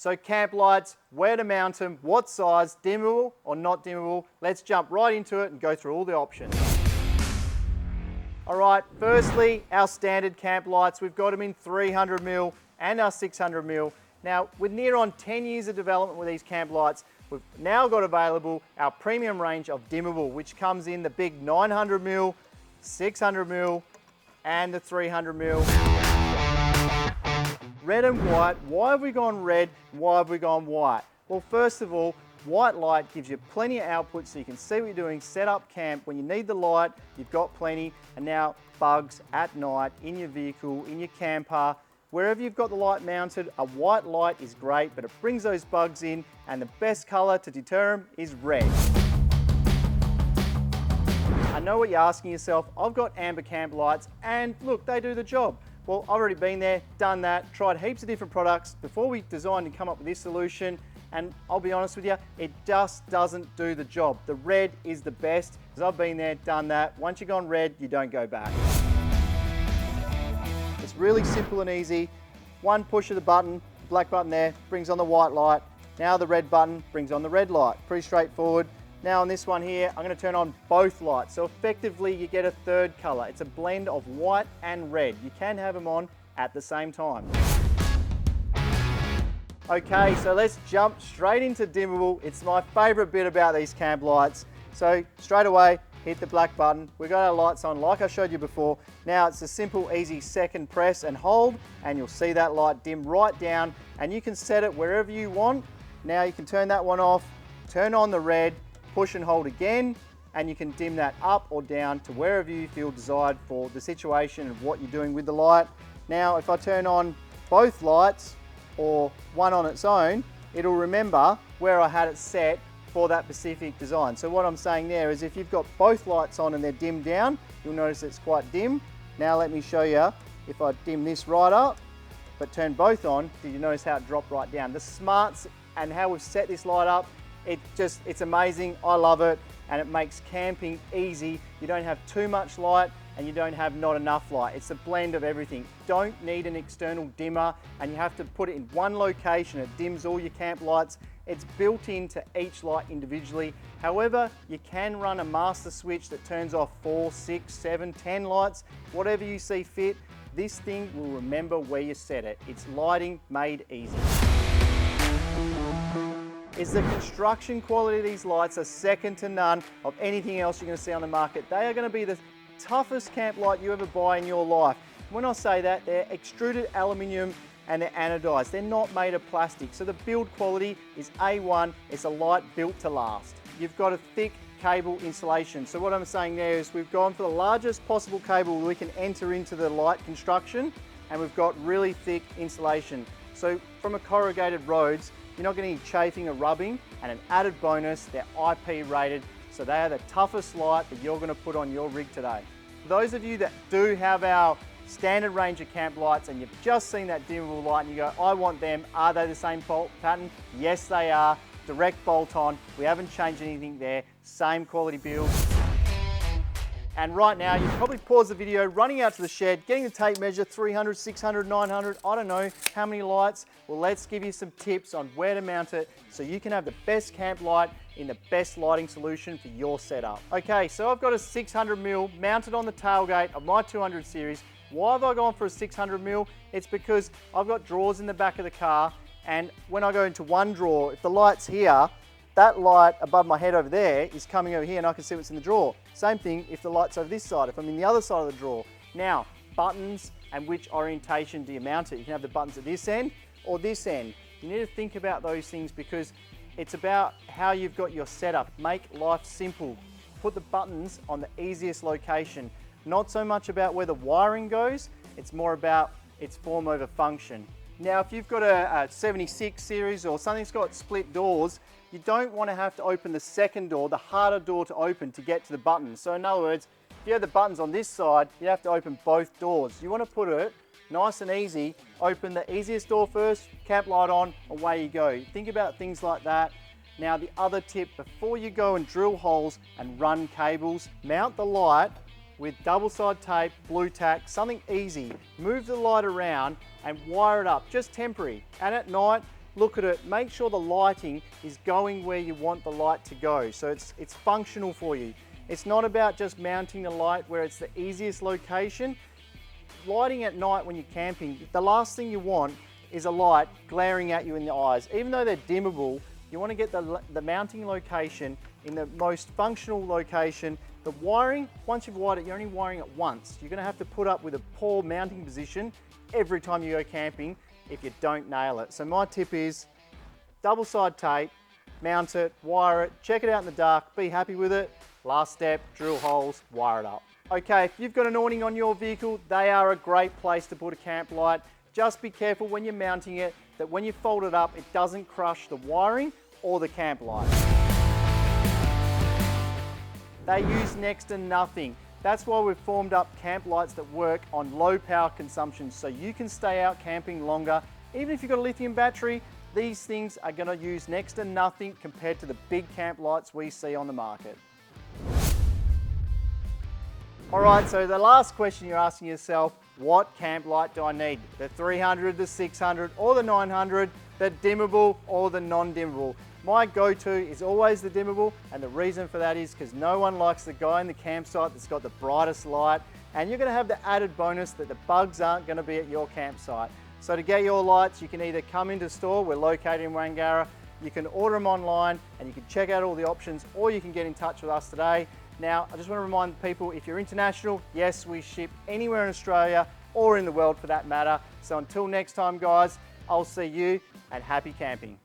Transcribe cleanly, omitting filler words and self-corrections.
So camp lights, where to mount them, what size, dimmable or not dimmable. Let's jump right into it and go through all the options. All right, firstly, our standard camp lights. We've got them in 300mm and our 600mm. Now, with near on 10 years of development with these camp lights, we've now got available our premium range of dimmable, which comes in the big 900mm, 600mm, and the 300mm. Red and white. Why have we gone red? Why have we gone white? Well, first of all, white light gives you plenty of output so you can see what you're doing, set up camp. When you need the light, you've got plenty. And now bugs at night, in your vehicle, in your camper, wherever you've got the light mounted, a white light is great, but it brings those bugs in, and the best color to deter them is red. I know what you're asking yourself. I've got amber camp lights and look, they do the job. Well, I've already been there, done that, tried heaps of different products before we designed and come up with this solution. And I'll be honest with you, it just doesn't do the job. The red is the best, because I've been there, done that. Once you've gone red, you don't go back. It's really simple and easy. One push of the button, black button there, brings on the white light. Now the red button brings on the red light. Pretty straightforward. Now on this one here, I'm going to turn on both lights. So effectively you get a third color. It's a blend of white and red. You can have them on at the same time. Okay, so let's jump straight into dimmable. It's my favorite bit about these camp lights. So straight away, hit the black button. We've got our lights on like I showed you before. Now it's a simple, easy second press and hold, and you'll see that light dim right down, and you can set it wherever you want. Now you can turn that one off, turn on the red, push and hold again, and you can dim that up or down to wherever you feel desired for the situation and what you're doing with the light. Now if I turn on both lights, or one on its own, it'll remember where I had it set for that specific design. So what I'm saying there is if you've got both lights on and they're dimmed down, you'll notice it's quite dim. Now let me show you, if I dim this right up, but turn both on, did you notice how it dropped right down? The smarts and how we've set this light up, it's amazing. I love it, and it makes camping easy. You don't have too much light and you don't have not enough light. It's a blend of everything. Don't need an external dimmer, and you have to put it in one location. It dims all your camp lights. It's built into each light individually. However, you can run a master switch that turns off 4, 6, 7, 10 lights, whatever you see fit. This thing will remember where you set it. It's lighting made easy. Is the construction quality of these lights are second to none of anything else you're going to see on the market. They are going to be the toughest camp light you ever buy in your life. When I say that, they're extruded aluminium and they're anodized. They're not made of plastic. So the build quality is A1. It's a light built to last. You've got a thick cable insulation. So what I'm saying there is we've gone for the largest possible cable we can enter into the light construction, and we've got really thick insulation. So from a corrugated roads, you're not getting any chafing or rubbing, and an added bonus, they're IP rated, so they are the toughest light that you're going to put on your rig today. For those of you that do have our standard range of camp lights and you've just seen that dimmable light and you go, I want them, are they the same bolt pattern? Yes, they are. Direct bolt on. We haven't changed anything there. Same quality build. And right now, you probably pause the video, running out to the shed, getting the tape measure, 300, 600, 900, I don't know how many lights. Well, let's give you some tips on where to mount it so you can have the best camp light in the best lighting solution for your setup. Okay, so I've got a 600mm mounted on the tailgate of my 200 series. Why have I gone for a 600mm? It's because I've got drawers in the back of the car, and when I go into one drawer, if the light's here, that light above my head over there is coming over here and I can see what's in the drawer. Same thing if the light's over this side, if I'm in the other side of the drawer. Now, buttons and which orientation do you mount it? You can have the buttons at this end or this end. You need to think about those things because it's about how you've got your setup. Make life simple. Put the buttons on the easiest location. Not so much about where the wiring goes, it's more about its form over function. Now, if you've got a 76 series or something that's got split doors, you don't want to have to open the second door, the harder door to open to get to the buttons. So in other words, if you have the buttons on this side, you have to open both doors. You want to put it nice and easy, open the easiest door first, camp light on, away you go. Think about things like that. Now the other tip, before you go and drill holes and run cables, mount the light with double-side tape, blue tack, something easy. Move the light around and wire it up, just temporary. And at night, look at it, make sure the lighting is going where you want the light to go. So it's functional for you. It's not about just mounting the light where it's the easiest location. Lighting at night when you're camping, the last thing you want is a light glaring at you in the eyes. Even though they're dimmable, you want to get the mounting location in the most functional location. The wiring, once you've wired it, you're only wiring it once. You're going to have to put up with a poor mounting position every time you go camping if you don't nail it. So my tip is double side tape, mount it, wire it, check it out in the dark, be happy with it. Last step, drill holes, wire it up. Okay, if you've got an awning on your vehicle, they are a great place to put a camp light. Just be careful when you're mounting it, that when you fold it up, it doesn't crush the wiring or the camp light. They use next to nothing. That's why we've formed up camp lights that work on low power consumption, so you can stay out camping longer. Even if you've got a lithium battery, these things are going to use next to nothing compared to the big camp lights we see on the market. All right, so the last question you're asking yourself, what camp light do I need? The 300, the 600, or the 900, the dimmable or the non-dimmable? My go-to is always the dimmable, and the reason for that is because no one likes the guy in the campsite that's got the brightest light, and you're going to have the added bonus that the bugs aren't going to be at your campsite. So to get your lights, you can either come into store, we're located in Wangara, you can order them online and you can check out all the options, or you can get in touch with us today. Now, I just want to remind people, if you're international, yes, we ship anywhere in Australia or in the world for that matter. So until next time, guys, I'll see you and happy camping.